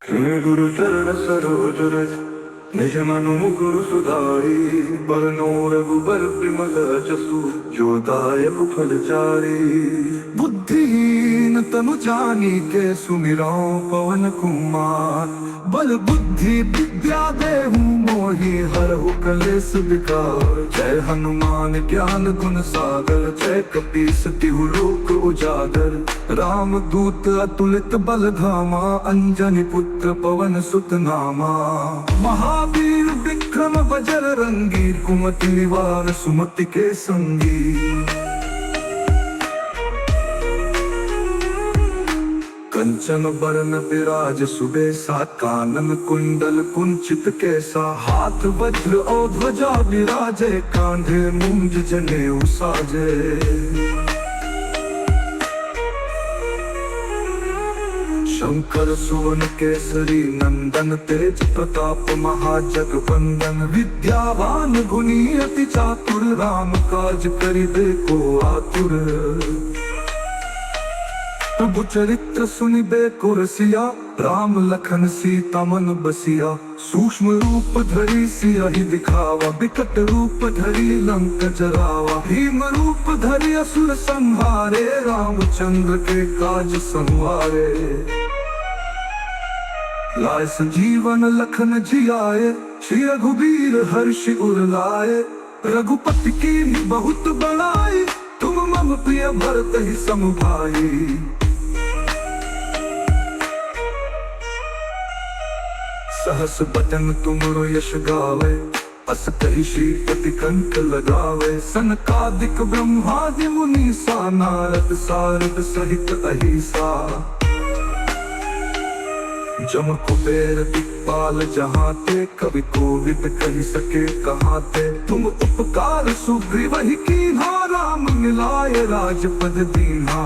हे गुरु चरण सरोज रज निज मनु मुकुर सुधारी बरनो रघुबर विमल जसु जो दायक फल चारी। बुद्धिहीन तनु जानिके सुमिरौ पवन कुमार बल बुद्धि विद्या देहु मोहि हरहु कलेस विकार। जय हनुमान ज्ञान गुण सागर जय कपीस तिहु लोक उजागर। राम दूत अतुलित बल धामा अंजनी पुत्र पवन सुत नामा। महावीर विक्रम बजरंगी कुमति निवार सुमति के संगी। कंचन बरन विराज सुबेसा कानन कुंडल कुंचित केसा। हाथ वज्र और ध्वजा विराजे कांधे मूंज जनेऊ साजे। शंकर सुवन केसरी नंदन तेज प्रताप महाजगवंदन। विद्यावान गुणी अति चातुर राम काज करिबे को आतुर। प्रभु चरित्र सुनिबे को रसिया राम लखन सीता मन बसिया। सूक्ष्म रूप धरि सियहि दिखावा विकट रूप धरि लंक जरावा। भीम रूप धरि असुर संहारे रामचंद्र के काज संवारे। लाए संजीवन लखन जियाए श्री रघुबीर हर्षि उर लाए। रघुपति की बहुत बड़ाई तुम मम प्रिय भरत ही सम भाई। सहस बदन तुमरो यश गावे अस कहि श्रीपति कंठ लगावे। सनकादिक ब्रह्मादि मुनीसा नारद सारद सहित अहिसा। जम कुबेर दिक्पाल जहाँ ते कवि कोविद कहि सके कहाँ ते। तुम उपकार सुग्रीव ही कीन्हा राम मिलाए राजपद दीन्हा।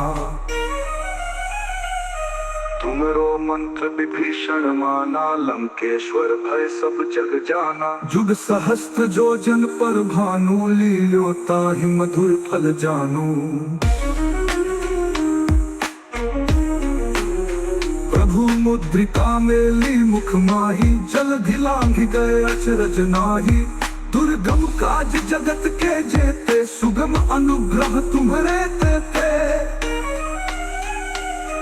तुमरो मंत्र विभीषण माना लंकेश्वर भय सब जग जाना। जुग सहस्त्र जो जन पर भानु लील्यो ताहि मधुर फल जानू। प्रभु मुद्रिका मेली मुख माही जल धिलांघि गए अचरज नाही। दुर्गम काज जगत के जेते सुगम अनुग्रह तुम्हरे तेते।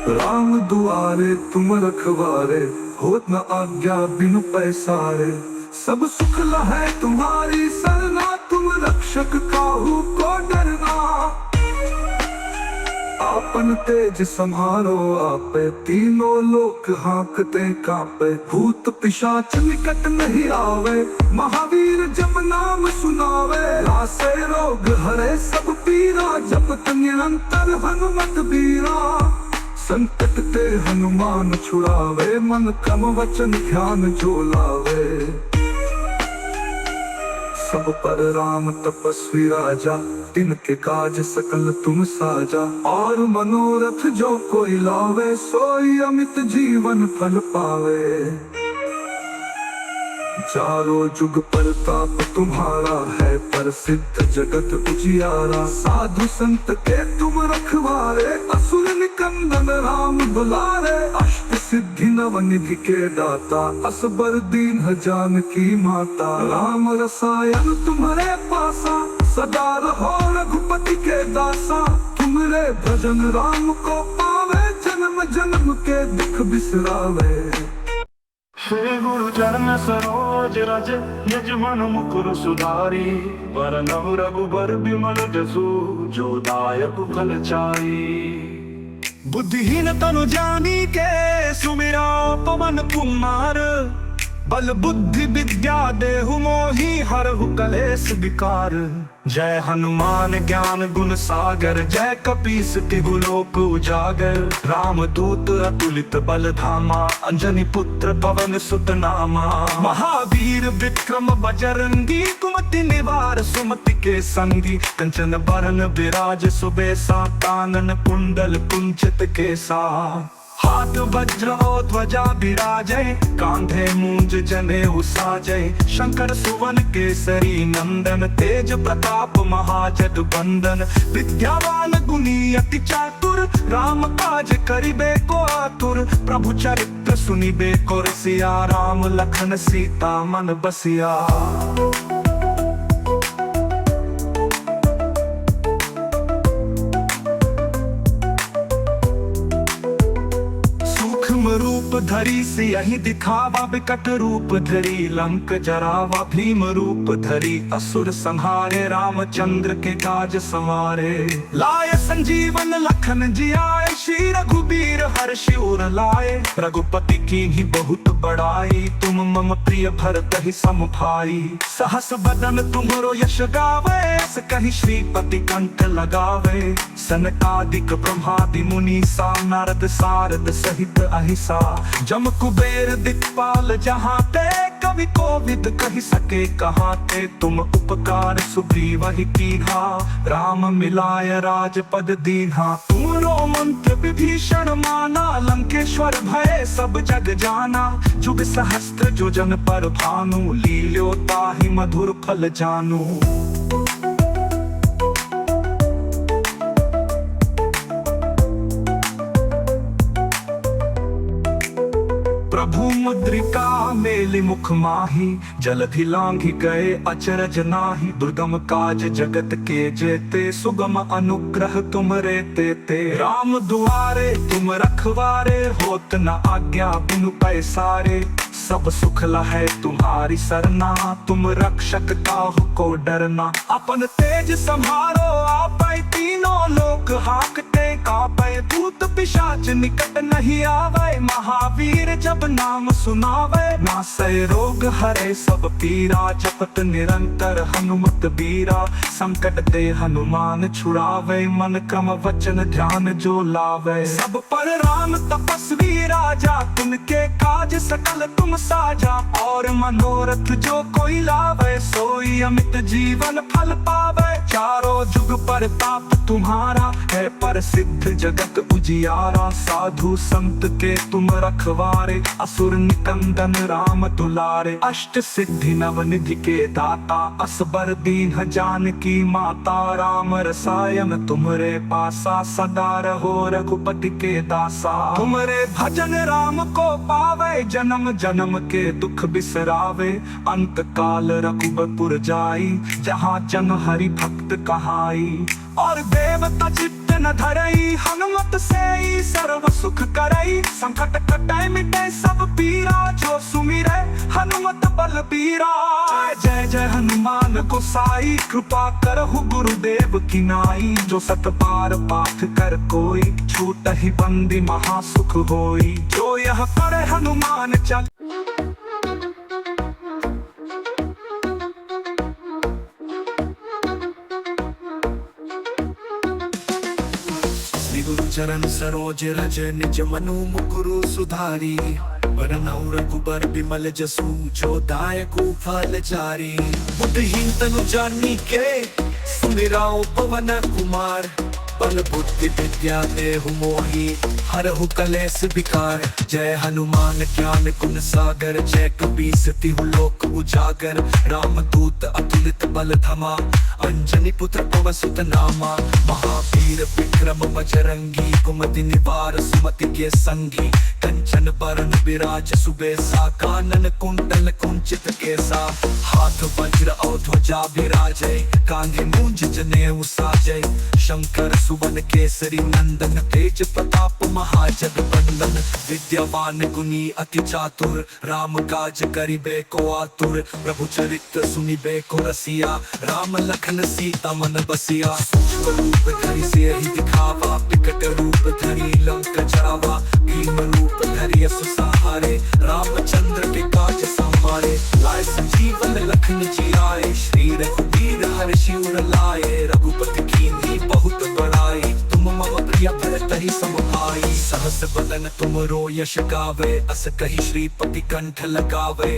राम दुआरे तुम रखवारे होत न आज्ञा बिनु पैसारे। सब सुख लहै तुम्हारी सरना तुम रक्षक काहू को डरना। आपन तेज सम्हारो आपे तीनों लोक हाँकते कांपे। भूत पिशाच निकट नहीं आवे महावीर जब नाम सुनावे। नासे रोग हरे सब पीरा जपत निरंतर हनुमत बीरा। संकट ते हनुमान छुड़ावे मन क्रम वचन ध्यान जो लावे। सब पर राम तपस्वी राजा तिनके काज सकल तुम साजा। और मनोरथ जो कोई लावे सोई अमित जीवन फल पावे। चारों जुग प्रताप तुम्हारा है प्रसिद्ध जगत उजियारा। साधु संत के तुम रखवारे असुर निकंदन राम दुलारे। अष्ट सिद्धि नव निधि के दाता असबर दीन जानकी माता। राम रसायन तुम्हारे पासा सदा रहो रघुपति के दासा। तुमरे भजन राम को पावे जन्म जन्म के दुख बिसरावे। श्री गुरु चरण सरोज रज निज मन मुकुर सुधारी। बरनउँ रघुबर बिमल जसु जो दायक फल चारी। बुद्धिहीन तनु जानिके सुमिरौ पवन कुमार। बल बुद्धि विद्या देहु मोहि हरहु कलेस विकार। जय हनुमान ज्ञान गुण सागर जय कपीस तिहु लोक उजागर। राम दूत अतुलित बल धामा अंजनी पुत्र पवन सुत नामा। महावीर विक्रम बजरंगी कुमति निवार सुमति के संगी। कंचन बरन विराज सुबेसा कानन कुंडल कुंचित केसा। हाथ वज्र और ध्वजा विराजे, कांधे मूंज जनेऊ साजे। शंकर सुवन केसरी नंदन, तेज प्रताप महाजग बंदन। विद्यावान गुणी अति चातुर, राम काज करिबे को आतुर। प्रभु चरित्र सुनिबे को रसिया, राम लखन सीता मन बसिया। रूप धरी सियहि दिखावा, विकट रूप धरी लंक जरावा। भीम रूप धरी असुर संहारे, रामचंद्र के काज संवारे। लाए संजीवन लखन जियाए, श्री रघुबीर हर्षि उर लाए। रघुपति की ही बहुत बड़ाई, तुम मम प्रिय भरत ही सम भाई। सहस बदन तुम्हरो यश गावे, अस कहि श्रीपति कंठ लगावे। सनकादिक ब्रह्मादि मुनि सा, नारद सारद सहित अहिसा। जम कुबेर दिक्पाल जहाँ ते, कवि कोविद कहि सके कहाँ ते। तुम उपकार सुग्रीव ही कीन्हा, राम मिलाय राजपद दीन्हा। तुमरो मंत्र विभीषण माना, लंकेश्वर भय सब जग जाना। जुग सहस्त्र जो जन पर भानु, लील्यो ताहि मधुर फल जानू। प्रभु मुद्रिका मेलि मुख माही, जलधि लांघि गए अचरज नाही। दुर्गम काज जगत के जेते, सुगम अनुग्रह तुमरे तेते। राम दुआरे तुम रखवारे, होत न आज्ञा बिनु पैसारे। सब सुख लहै तुम्हारी सरना, तुम रक्षक काहू को डरना। अपन तेज संहारो आपै, तीनों लोक हाकते कापै। भूत पिशाच निकट नहीं आवे, महावीर जब नाम सुनावे। नासै रोग हरे सब पीरा, जपत निरंतर हनुमत बीरा। संकट ते हनुमान छुड़ावे, मन क्रम वचन ध्यान जो लावे। सब पर राम तपस्वी राजा, तुमके काज सकल तुम साजा। और मनोरथ जो कोई लावे, सोई अमित जीवन फल पावे। चारों जुग परताप तुम्हारा, है प्रसिद्ध जगत उजियारा। साधु संत के तुम रखवारे, असुर निकंदन राम दुलारे। अष्ट सिद्धि नवनिधि के दाता, असबर दीन जानकी माता। राम रसायन तुमरे पासा, सदा रहो रघुपति के दासा। तुमरे भजन राम को पावे, जन्म जन्म के दुख बिसरावे। अंत काल रघुबर जाई, जहाँ जन हरि भक्त कहाई। और देवता चित्त न धरई, हनुमत से सर्व सुख करई। संकट कटै मिटै सब पीरा, जो सुमिरै हनुमत बलबीरा। जय जय हनुमान गोसाई, कृपा करहु गुरुदेव की नाई। जो सत बार पाठ कर कोई, छूटहि बंदी महासुख होई। जो यह करे हनुमान चल। गुरु चरण सरोज रज, निज मनु मुकुरु सुधारी। बरनउँ रघुबर बिमल जसु, जो दायक फल चारी। बुद्धिहीन तनु जानिके, सुमिरौ पवन कुमार। बल बुद्धि विद्या देहु मोहि, हरहु कलेस विकार। जय हनुमान ज्ञान गुण सागर, जय कपीस तिहु लोक उजागर। राम दूत अतुलित बल धमा, अंजनी पुत्र पवन सुत नामा। महावीर विक्रम बजरंगी, कुमति निवार सुमति के संगी। कंचन बरन विराज सुबेसा, कानन कुंडल कुंचित केसा। हाथ वज्र और ध्वजा विराजे, कांधे मूंज जनेऊ साजे। शंकर सुवन केसरी नंदन, तेज प्रताप महाजग बंदन। विद्यावान गुणी अति चातुर, राम काज करिबे को आतुर। प्रभु चरित्र सुनिबे को रसिया, राम लखन सीता मन बसिया। सूक्ष्म रूप धरि सियहि दिखावा, विकट रूप धरि लंक जरावा। भीम रूप धरि असुर संहारे, रामचंद्र के काज संवारे। लाए संजीवन लखन जियाए, श्री रघुबीर हर्षि उर लाए। रघुपति कीन्ही बहुत बड़ाई, तुम मम प्रिय भरत ही सम भाई। सहस बदन तुमरो यश गावे, अस कहि श्रीपति कंठ लगावे।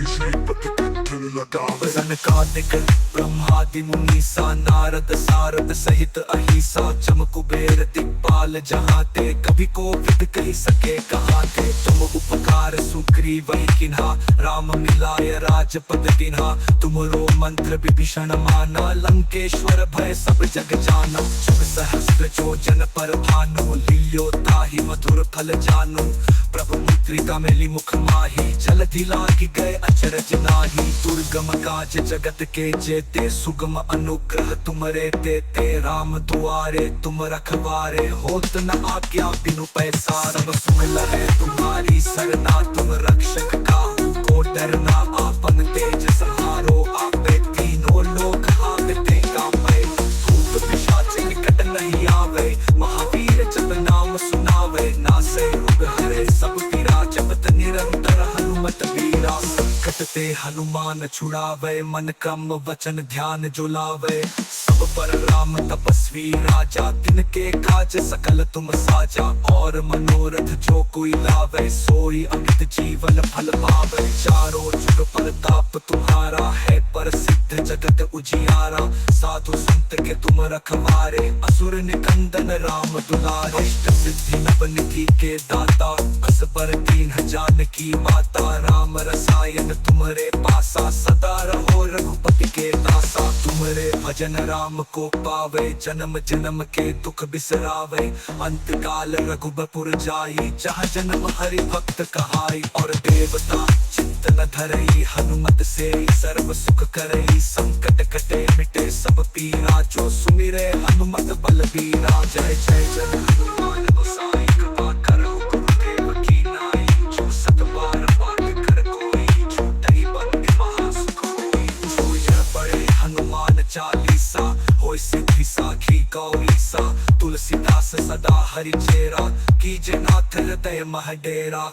श्रीपति कंठन लगावे सनकादिक ब्रह्मादि मुनीसा नारद सारद सहित अहिसा चम कुबेर दिक्पाल जहाँ ते कभी कोविद कही सके कहाँ थे तुम उपकार सुग्रीव किन्हा राम मिलाय राजपद दिन्हा तुमरो मंत्र विभीषण माना लंकेश्वर भय सब जग जाना जुग सहस्त्र जो जन पर भानु लील्यो ताहि मधुर फल जानू प्रभु मुद्रिका मेली मुख माही जलधि लागी गए अचरज नाही दुर्गम काज जगत के जेते सुगम अनुग्रह तुमरे देते राम दुआरे तुम रखवारे होत न आज्ञा बिनु पैसा सब सुन लहे तुम्हारी सरना तुम रक्षक काहू को डरना आपन तेज सहारो आपे तीनों लोक हाकते कांपे भूत पिशाच निकट नहीं आवे महावीर जब नाम सुनावे नासे रोग हरे सब पीरा जपत निरंतर हनुमत वीरा संकट ते हनुमान छुड़ावे मन क्रम वचन ध्यान जुलावे सब पर राम तपस्वी राजा तिनके काज सकल तुम साजा और मनोरथ जो कोई लावे सोई अमित जीवन फल पावे चारों जुग प्रताप तुम्हारा है प्रसिद्ध जगत उजियारा साधु संत के तुम रखवारे असुर निकंदन राम दुलारे अष्ट सिद्धि नवनिधि के दाता असबर दीन जानकी माता राम रसायन तुम्हारे पासा सदा रहो रघुपति के दासा तुम्हारे भजन राम को पावे जन्म जन्म के दुख बिसरावे अंत काल रघुबरपुर जाई जहाँ जन्म हरि भक्त कहाई और देवता चित्त न धरई हनुमत से सर्व सुख करई संकट कटे मिटे सब पीरा जो सुमिरे हनुमत बलबीरा जय जय जय हनुमान गोसाई कृपा करो गुरुदेव की नाई जो सत बार पाठ कर कोई छूटई बंद महासुख होई जो यह पढ़े हनुमान चालीसा होय सिद्धि साखी गौरीसा तुलसीदास सदा हरि चेरा कीजे नाथ हृदय मह डेरा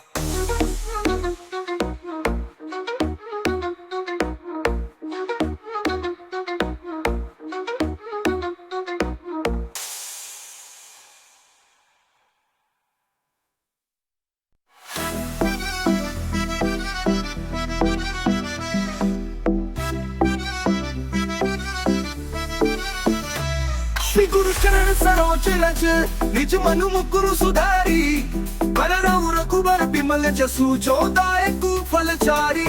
श्री गुरु चरण सरोज रज निज मनु मुकुरु सुधारी बलराम रघुबर बिमल जसु जो दायकु फलचारी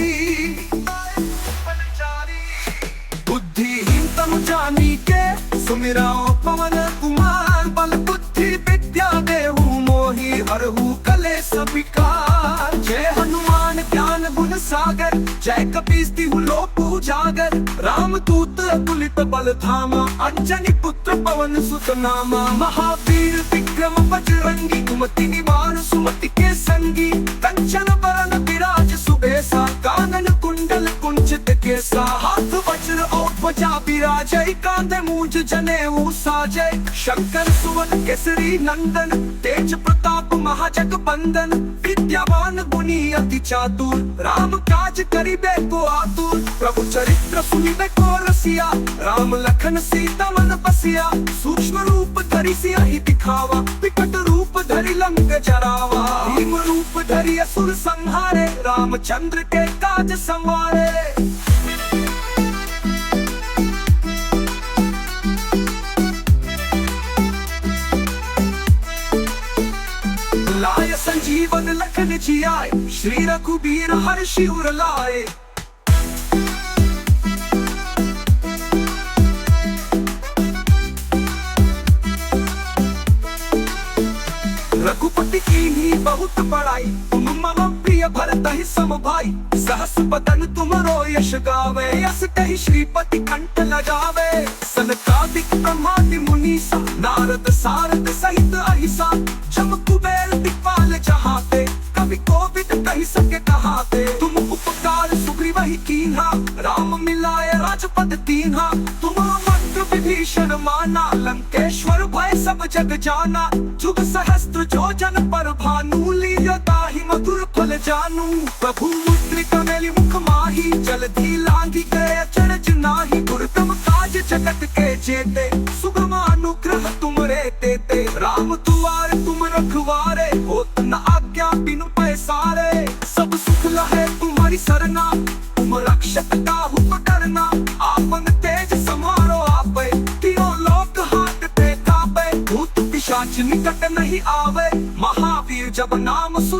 बुद्धिहीन तनु जानी के सुमिराओ पवन कुमार बल बुद्धि विद्या देहु मोहि हरहु कलेश विकार जय हनुमान ज्ञान गुण सागर जय कपीस तिहु लोक उजागर राम दूत अतुलित बल धामा अंजनी पुत्र पवन सुत नामा महावीर विक्रम बजरंगी कुमति निवार सुमति के संगी कंचन बरन विराज सुबेसा कानन कुंडल कुंचित केसा हाथ वज्र और ध्वजा विराजै कांधे मूंज जनेऊ साजै शंकर सुवन केसरी नंदन तेज प्रताप महाजग बंदन विद्यावान गुणी अति चातुर राम काज करिबे को आतुर प्रभु चरित्र सुनिबे को रसिया राम लखन सीता मन बसिया सूक्ष्म रूप धरि सियहि दिखावा विकट रूप धरि लंक जरावा भीम रूप धरि असुर संहारे रामचंद्र के काज संवारे लाय संजीवन लखन जियाए श्री रघुबीर हर्षि उर लाए रघुपति की ही बहुत बड़ाई तुम मम प्रिय भरत ही सम भाई सहस बदन तुमरो यश गावे यस कहि श्रीपति कंठ लगावे सनकादिक ब्रह्मादि मुनीसा नारद सारद सहित अहिसा जम कुबेर दिक्पाल जहाँ ते कवि कोविद कहि सके कहाँ ते तुम उपकार सुग्रीव कीन्हा राम मिलाय राजपद दीन्हा तुम मंत्र विभीषण माना लंकेश्वर भय सब जग जाना जुग सहस्त्र जो जन पर भानु लील्यो ताहि मधुर फल जानू प्रभु मुद्रिका मेली मुख माही जलधि लांघि गए अचरज नाही दुर्गम काज जगत के जेते सुगम अनुग्रह तुमरे देते राम दुआरे तुम रखवारे होत न आज्ञा बिनु पैसारे सब सुख लहे तुम्हारी सरना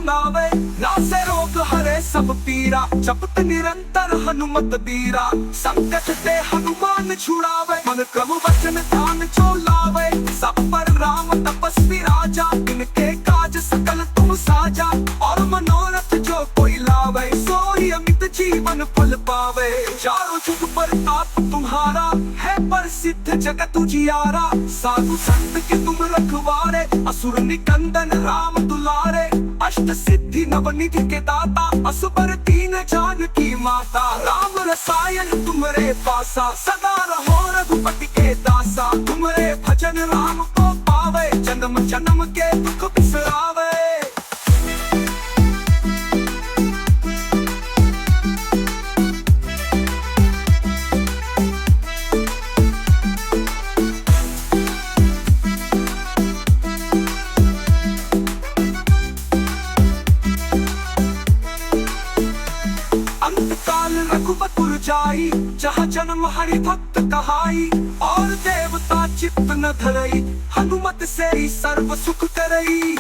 सुनावे, नासे रोग हरे सब पीरा, जपत निरंतर हनुमत बीरा। संकट ते हनुमान छुड़ावे, मन क्रम वचन ध्यान जो लावे। सब पर राम तपस्वी राजा, इनके काज सकल तुम साजा। और मनोरथ जो कोई लावे, सोई अमित जीवन फल पावे। चारों जुग प्रताप तुम्हारा, है प्रसिद्ध जगत उजियारा। साधु संत के तुम रखवारे, असुर निकंदन राम दुलारे। अष्ट सिद्धि नवनिधि के दाता, असुर दीन जानकी माता। राम रसायन तुमरे पासा, सदा रहो रघुपति के दासा। तुमरे भजन राम को पावे, जन्म जन्म के दुख बिसरावे। रघुपतपुर जाई, जहाँ जन्म हरि भक्त कहाई। और देवता चित्त न धरई, हनुमत से ही सर्व सुख करई।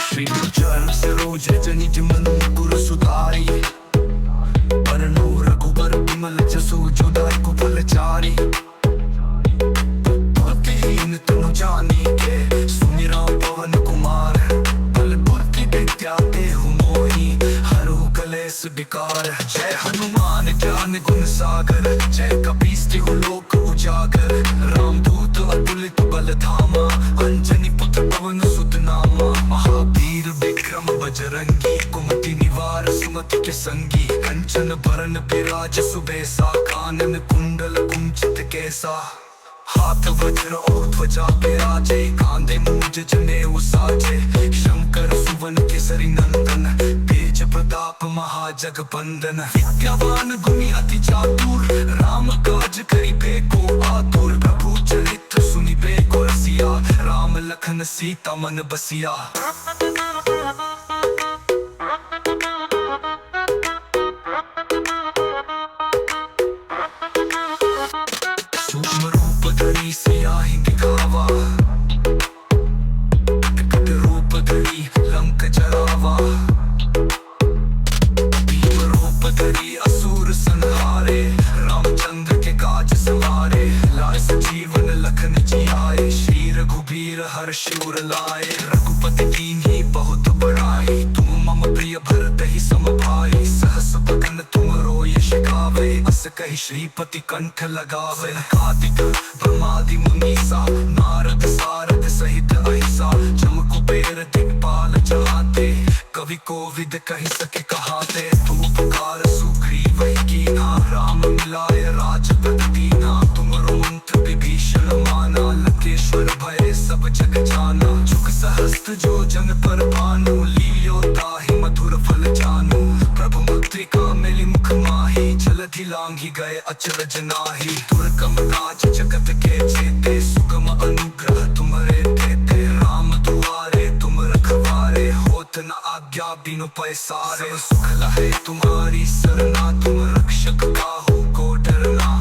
श्री चरण सरोज जनिज मनु मुकुर सुधारी। बरनो रघुबर बिमल जसु जो दायक फलचारी। जानी के सुमिरा पवन कुमार, बल बुद्धि विद्या देहु मोहि। हरहु कलेस विकार, जय हनुमान ज्ञान गुण सागर। जय कपीस तिहु लोक उजागर। रामदूत अतुलित बल धामा, अंजनी पुत्र पवन सुत नामा। महावीर विक्रम बजरंगी, कुमति निवार सुमति के संगी। कंचन बरन बिराज सुबेसा, कानन कुंडल कुंचित केसा। हाथ वज्र और ध्वजा विराजे, कांधे मूंज जनेऊ साजे। शंकर सुवन केसरी नंदन, तेज प्रताप महाजगबंदन। विद्यावान गुणी अति चातुर, राम काज करिबे को आतुर। प्रभु चरित्र सुनिबे को रसिया, राम लखन सीता मन बसिया। सूक्ष्म रूप धरि सियाहि दिखावा, विकट रूप धरि लंक जरावा। भीम रूप धरि असुर संहारे, रामचंद्र के काज सवारे। लाए सजीवन लखन जियाए, श्री रघुबीर हर्ष उर लाए। रघुपति कीन्ही बहुत बड़ाई, तुम मम प्रिय भरतहि सम भाई। सहस बदन तुमरो यश गावे, अस कहि श्रीपति कंठ लगावे। कार्तिक ब्रह्मादि मुनीसा, नारद सारद सहित अहिसा। जम कुबेर दिक्पाल चलाते, कवि कोविद कहि सके कहाते। तुम पुकार सुग्रीव कीन्हा, राम मिलाय राजपद दीन्हा। तुमरो मंत्र विभीषण माना, लंकेश्वर भय सब जग जाना। जुग सहस्त्र जो जन पर भानु, लील्यो ताहि मधुर फल जानू। प्रभु मुद्रिका मिली मुख माही, जलधि लांघि गए अचरज नाहि। दुर्गम काज जगत के जेते, सुगम अनुग्रह तुमरे देते। राम दुआरे तुम रखवारे, होत न आज्ञा बिनु पैसारे। सब सुख लहे तुम्हारी सरना, तुम रक्षक काहू को डरना।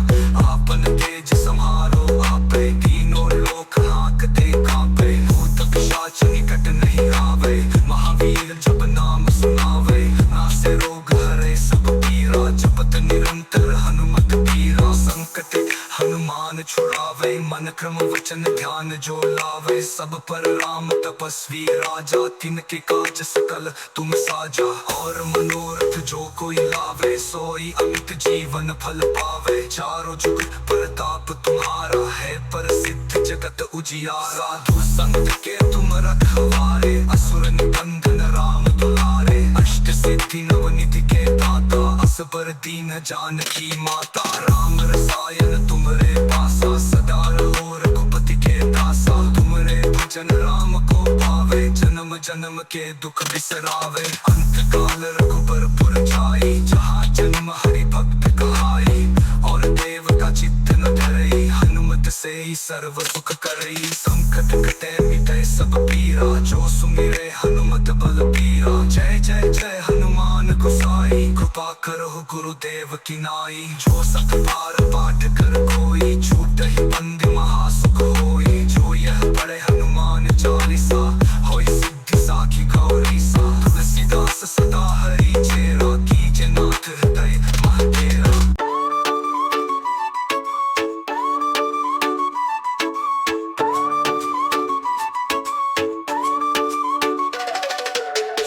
आपन तेज समारो आपे, तीनों लोक हांकते कांपे। भूत पिशाच निकट नहीं आवे, महावीर जप नाम सुनावे। नासे रोग हरे सब पीरा, जपत निरंतर हनुमत बीरा। संकट हनुमान छुड़ावे, मन क्रम वचन ध्यान जो लावे। सब पर राम तपस्वी राजा, तिनके काज सकल तुम साजा। और मनोरथ जो कोई लावे, सोई अमित जीवन फल पावे। चारों जुग प्रताप तुम्हारा, है प्रसिद्ध जगत उजियारा। साधु संत के तुम रखवारे, असुर निकंदन राम दुलारे। अष्ट सिद्धि नवनिधि के दाता, असबर दीन जानकी माता। राम रसायन तुमरे पासा, सदा रहो रघुपति के दासा। तुमरे भजन राम को पावे, जन्म जन्म के दुख बिसरावे। अंत काल रघुबरपुर जाई, जहाँ जन्म हरि भक्त कहाई। और देवता चित्त न धरई, हनुमत से ही सर्व सुख करई संकट कटे मिटे सब पीरा जो सुमिरे हनुमत बल पीरा जय जय जय हनुमान गोसाई कृपा करो गुरुदेव की नाई जो सत बार पाठ कर कोई छूट ही बंदी महासुख होई जो यह पढ़े हनुमान चालीसा होई सिद्धि साखी गौरी सा तुलसीदास सदा हरि चेरा कीजे नाथ हृदय महातेरा।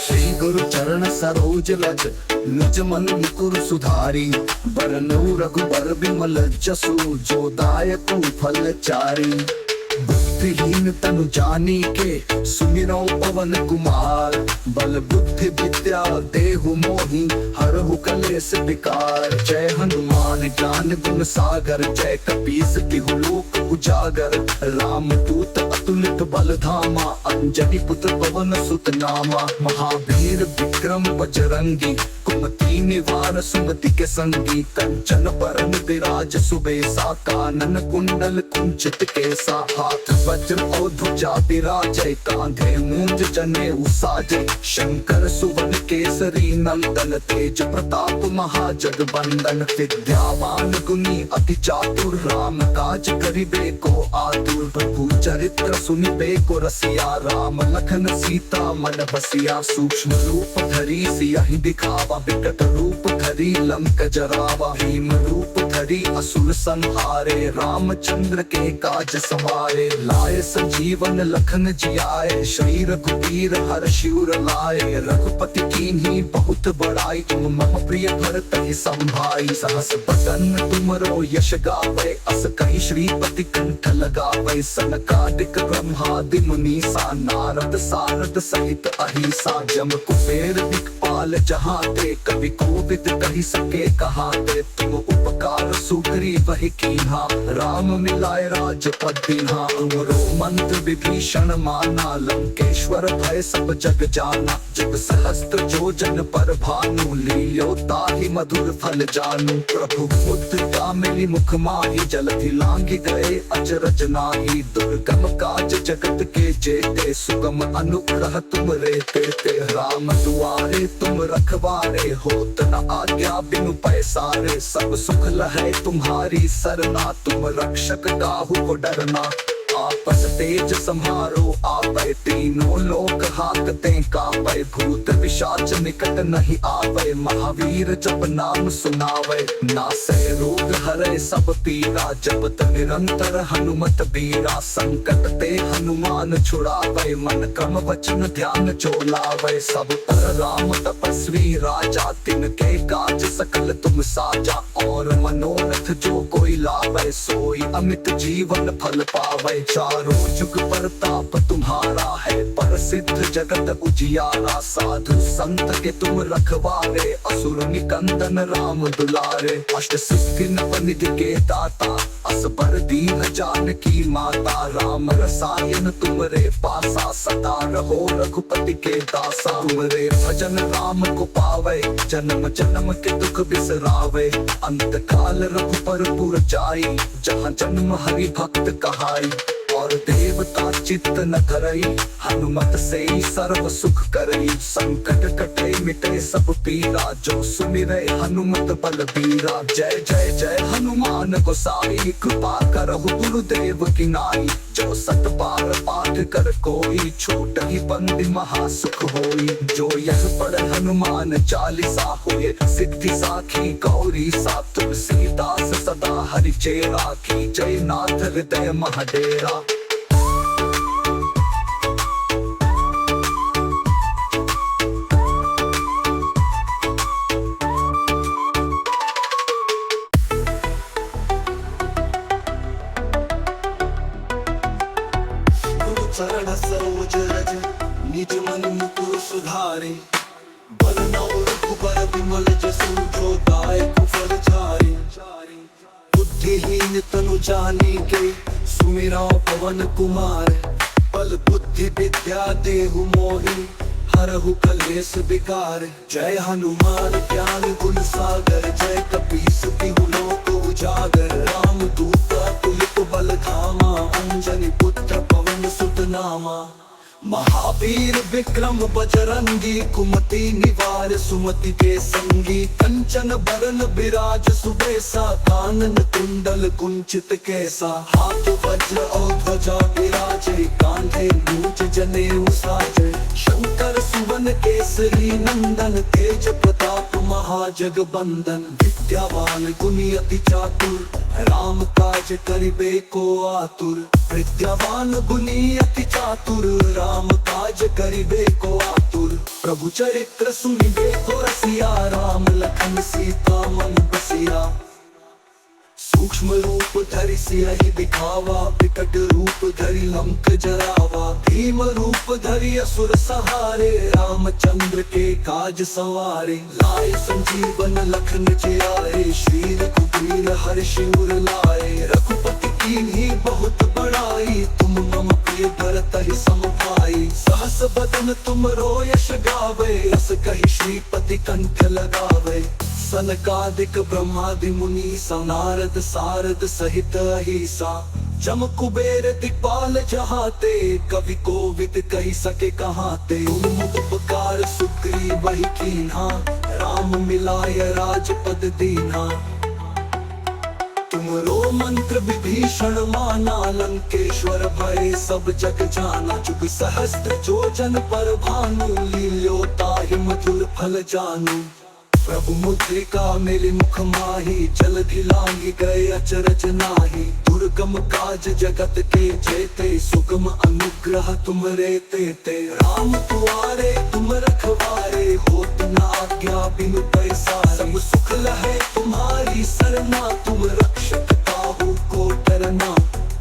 श्री गुरु चरण सरोज रज निज मन मुकुर सुधारी बरनऊ रघुबर बिमल जसु जो दायक फल चारी बुद्धिहीन तनु जानी के सुमिरो पवन कुमार बल बुद्धि विद्या देहु मोहि हरहु कलेस विकार जय हनुमान ज्ञान गुण सागर जय कपीस तिहु लोक उजागर राम दूत अतुलित बल धामा अंजनी पुत्र पवन सुत नामा महावीर विक्रम बजरंगी कुमति निवार सुमति के संगी कंचन बरन विराज सुबेसा कानन कुंडल कुंचित केसा हाथ वज्र और ध्वजा विराजय कांधे मूंज जने उसाजय शंकर सुवन केसरी नंदन तेज प्रताप महाजगबंदन विद्यावान गुणी अति चातुर राम काज करिबे को आतुर प्रभु चरित्र सुनिबे को रसिया राम लखन सीता मन बसिया सूक्ष्म रूप धरि सियहि दिखावा विकट रूप धरि लंक जरावा भीम रूप धरि असुर संहारे रामचंद्र के काज सवारे लाए संजीवन लखन जियाए श्री रघुवीर हर्षिउर लाए रघुपति कीन्ही बहुत बड़ाई तुम मम प्रिय भरत ही संभाई सहस बदन तुमरो यश गावे अस कहि श्रीपति कंठ लगावे सनकादिक ब्रह्मादि मुनीसा नारद सारद सहित अहिसा जम कुबेर दिक्पाल जहाँ ते कवि कोविद कहि सके कहा ते तुम उपकार सुग्री वही कीन्हा राम मिलाए राजपद दीन्हा तुमरो मंत्र विभीषण माना लंकेश्वर भय सब जग जाना जग सहस्त्र जो जन पर भानु लील्यो ताहि मधुर फल जानू प्रभु मुद्रिका मिली मुख माही जलधि लांघि गए अचरज नाही दुर्गम काज जगत के जेते सुगम अनुग्रह तुम रे ते राम दुआरे तुम रखवारे होत न आज्ञा बिनु पैसारे सब सुख लहै तुम्हारी सरना तुम रक्षक काहू को डरना आपस तेज सम्हारो आपै तीनों लोक हाकते कापै भूत पिशाच निकट नहीं आवे महावीर जप नाम सुनावे नासै रोग हरै सब पीरा जपत निरंतर हनुमत बीरा संकट ते हनुमान छुड़ावे मन क्रम वचन ध्यान जो लावे सब पर राम तपस्वी राजा तिनके काज सकल तुम साजा और मनोरथ जो कोई लावे सोई अमित जीवन फल पावे चारों जुग प्रताप तुम्हारा है प्रसिद्ध जगत उजियारा साधु संत के तुम रखवारे असुर निकंदन राम दुलारे अष्ट सिद्धि नवनिधि के दाता असबर दीन जानकी माता राम रसायन तुमरे पासा सदा रहो रघुपति के दासा तुमरे भजन राम को पावे जन्म जन्म के दुख बिसरावे अंत काल रघुपर पुर जाई जहाँ जन्म हरि भक्त कहाई और देवता चित्त न करई हनुमत से ही सर्व सुख करई संकट कटे मिटे सब पीरा जो सुमिरे हनुमत बल बीरा जय जय जय हनुमान गोसाई कृपा करहु गुरुदेव की नाई जो सत बार पाठ कर कोई छूट ही बंदी महासुख होई जो यह पढ़े हनुमान चालीसा हुए सिद्धि साखी गौरी सा तुलसीदास सदा हरि चेरा की जय नाथ हृदय महाडेरा। चरण सरोज रज निज मन मुकुर सुधारे बरनऊ रघुबर बिमल जसु जो दायक फल चारि बुद्धिहीन तनु जानी के सुमिरौ पवन कुमार बल बुद्धि विद्या देहु मोहि हरहु कलेस विकार जय हनुमान ज्ञान गुण सागर जय कपीस तिहु लोक उजागर राम दूत अतुलित बल धामा नामा। महावीर विक्रम बजरंगी कुमति निवार सुमति के संगी। कंचन बरन विराज सुबेसा कानन कुंडल कुंचित कैसा। हाथ वज्र और ध्वजा विराजे कांधे मूज जनेऊ साजे। शंकर सुवन केसरी नंदन तेज प्रताप महाजगबंदन। विद्यावान गुणी अति चातुर राम काज करिबे को आतुर। विद्यावान गुणी अति चातुर राम काज करिबे को आतुर। प्रभु चरित्र सुनिबे को रसिया राम लखन सीता मन बसिया। सूक्ष्म रूप धरि सियहि दिखावा विकट रूप धरि लंक जरावा। भीम रूप धरि असुर सहारे रामचंद्र के काज सवारे। लाए संजीवन लखन जियाए श्री रघुवीर हर्षि उर लाए। रघुपति कीन्ही बहुत बड़ाई तुम मम प्रिय भरत ही सम भाई। सहस बदन तुम रो यश गावे अस कहि श्रीपति कंठ लगावे। सनकादिक ब्रह्मादि मुनि सा नारद सारद सहित अहिसा। जम कुबेर दिक्पाल जहाते कवि कोविद कही सके कहाते। उपकार सुग्रीव वही कीन्हा राम मिलाय राजपद दीन्हा। तुमरो मंत्र विभीषण माना लंकेश्वर भय सब जग जाना। जुग सहस्त्र जोजन पर भानु लील्यो ताहि मधुर फल जानू। प्रभु मुद्रिका मेरे मुख माही जलधि लांघि गए अचरज नाही। दुर्गम काज जगत के जेते सुगम अनुग्रह तुमरे तेते। राम तुआरे तुम रखवारे होत न आज्ञा बिनु पैसारे। सब सुख लहे तुम्हारी सरना तुम रक्षक काहू को डरना।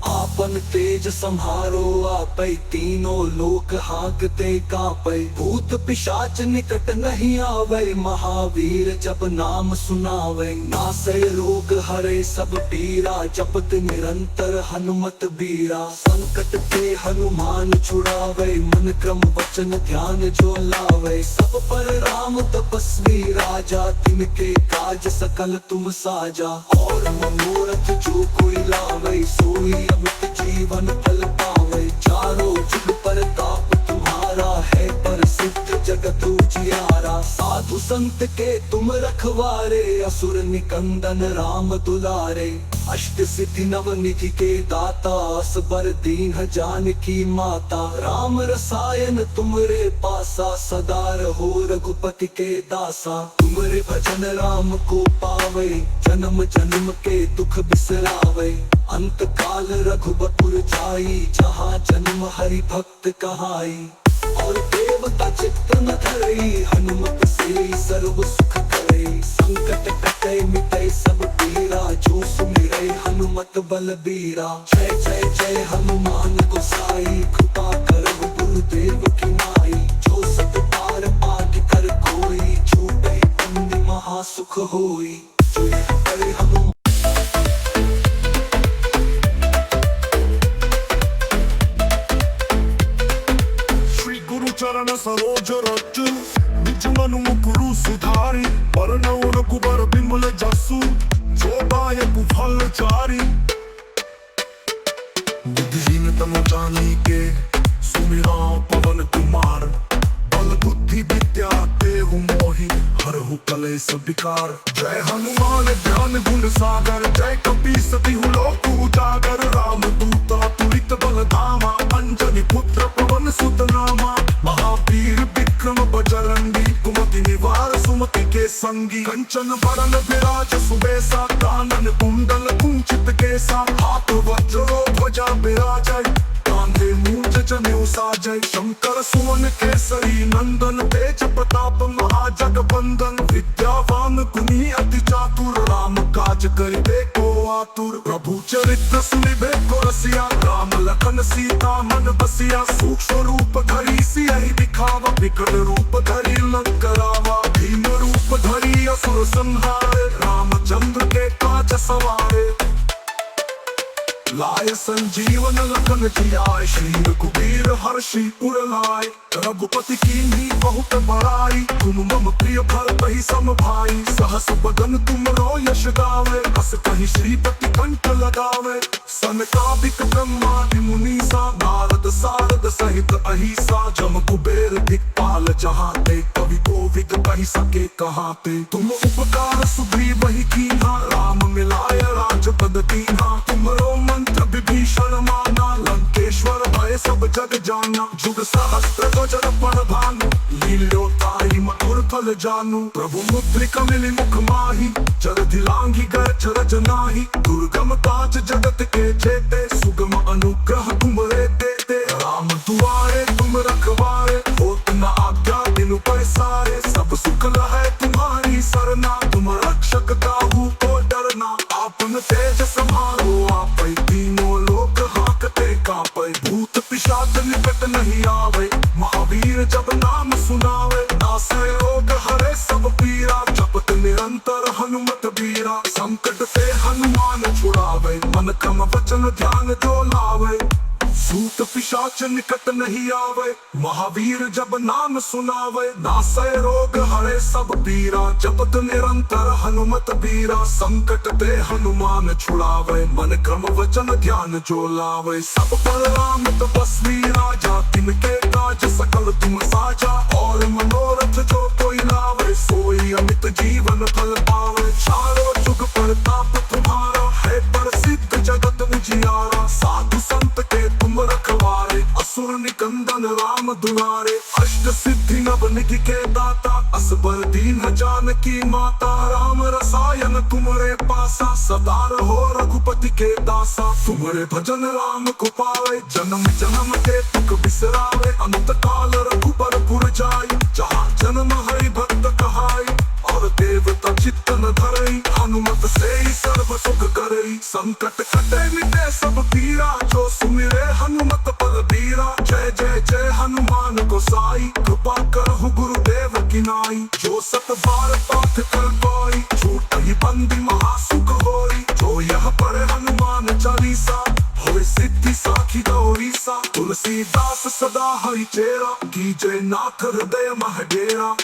आपन तेज संहारो आपै तीनों लोक हांकते कांपै। भूत पिशाच निकट नहीं आवे महावीर जब नाम सुनावे। नासै रोग हरे सब पीरा जपत निरंतर हनुमत बीरा। संकट के हनुमान छुड़ावे मन क्रम वचन ध्यान जो लावे। सब पर राम तपस्वी राजा तिनके काज सकल तुम साजा। और मनोरथ जो कोई लावे सोई अमित जीवन फल पावे। चारों जुग पर ताप तुम्हारा है प्रसिद्ध जगत उजियारा। साधु संत के तुम रखवारे असुर निकंदन राम दुलारे। अष्ट सिद्धि नव निधि के दाता असबर दीन जानकी माता। राम रसायन तुमरे पासा सदा रहो रघुपति के दासा। तुमरे भजन राम को पावे जन्म जन्म के दुख बिसरावे। अंत काल रघुबपुर जाई जहाँ जन्म हरि भक्त कहाई। और देवता चित्त न धरई हनुमत से सर्व सुख करे। संकट कटे मिटे सब पीरा जो सुमिरै हनुमत बलबीरा। जय जय जय हनुमान गोसाई कृपा करहु गुरुदेव की नाई। जो सत बार पाठ कर कोई छूटे बंदी महासुख होई। जो यह करे हनुमान चरण सरोज रज निज मनु मुकुरु सुधारी। वरनौ रघुबर बिमल जसु जो दायक फल चारी। बुद्धिहीन तनु जानिके सुमिरा पवन कुमार। बल बुद्धि विद्या देहु मोहि हरहु कलेश विकार। जय हनुमान ज्ञान गुण सागर जय कपीस तिहु लोक उजागर। राम दूत तुलित बल धामा अंजनी पुत्र पवन सुत नामा। महावीर विक्रम बजरंगी कुमति निवार सुमति के संगी। कंचन बरन विराज सुबेसा कानन कुंडल कुंचित कैसा। हाथ वज्र ध्वजा विराजै कांधे मूज जनेऊ साजै। शंकर सुवन केसरी नंदन तेज प्रताप महाजगबंदन। विद्यावान गुणी अति चातुर राम काज करिबे को आतुर। प्रभु चरित्र सुनिबे को रसिया राम लखन सीता मन बसिया। सूक्ष्म रूप धरि सियहि दिखावा विकट रूप धरि लंक जरावा। भीम रूप धरि असुर संहारे रामचंद्र के काज सवारे। लाय संजीवन लखन जियाय, श्री रघुबीर हर्षि उर लाय। रघुपति कीन्ही बहुत बड़ाई, तुम मम प्रिय भरत ही सम भाई। सहस बदन तुम रो यश गावे, बस कहीं श्रीपति कंठ लगावे। सनकादिक ब्रह्मादि मुनीसा, नारद सारद सहित अहिसा। जम कुबेर दिक्पाल जहाते, कवि कोविद कहि सके कहाते। तुम उपकार सुग्रीव ही कीन्हा, राम मिलाय राजपद दीन्हा। तुमरो मंत्र विभीषण माना, लंकेश्वर भय सब जग जाना। जुग सहस्त्र ध्वज पण भानु, लील्यो ताहि मधुर फल जानू। प्रभु मुद्रिका मिली मुख माही, जलधि लांघि गए चरज नाही। दुर्गम काज जगत के जेते, सुगम अनुग्रह तुमरे देते। राम दुआरे तुम रखवारे, होत न आज्ञा बिनु पैसारे। सब सुख लहै तुम्हारी सरना, तुम रक्षक काहू को डरना। आपन तेज समारो आपै, तीनों लोक हाकते कापै। भूत पिशाच निकट नहीं आवे, महावीर जब नाम सुनावे। नासै रोग हरे सब पीरा, जपत निरंतर हनुमत बीरा। संकट ते हनुमान छुड़ावे, मन क्रम वचन ध्यान जो लावे। भूत पिशाच निकट नहीं आवे, महावीर जब नाम सुनावे। नासै रोग हरे सब पीरा, जपत निरंतर हनुमत बीरा। संकट ते हनुमान छुड़ावे, मन क्रम वचन ध्यान जो लावे। सब पर राम तपस्वी राजा, तिनके काज सकल तुम साजा। और मनोरथ जो कोई लावे, सोई अमित जीवन फल पावे। चारों जुग प्रताप तुम्हारा है, प्रसिद्ध जगत उजियारा। साधु संत के तुम रखवारे, असुर निकंदन राम दुलारे। अष्ट सिद्धि नव निधि के दाता, असबर दीन जानकी माता। राम रसायन तुमरे पासा, सदा रहो रघुपति के दासा। तुमरे भजन राम को पावे, जन्म जन्म के तुक बिसरावे। अनंत काल रघुबर पुर जाई, जहाँ जन्म हरि भक्त कहाई। और देवता चित्तन धरई, हनुमत से ही सर्व सुख करई। संकट कटे मिटे सब पीरा, जो सुमिरे हनुमत बलबीरा। जय जय जय हनुमान गोसाई, कृपा करहु गुरुदेव की नाई। जो सत बार पाठ कर कोई, छूट ही बंदी महासुख होई। जो यह पढ़े हनुमान चालीसा, होय सिद्धि साखी गौरीसा। तुलसीदास सदा हरि चेरा, कीजय नाथ हृदय मह डेरा।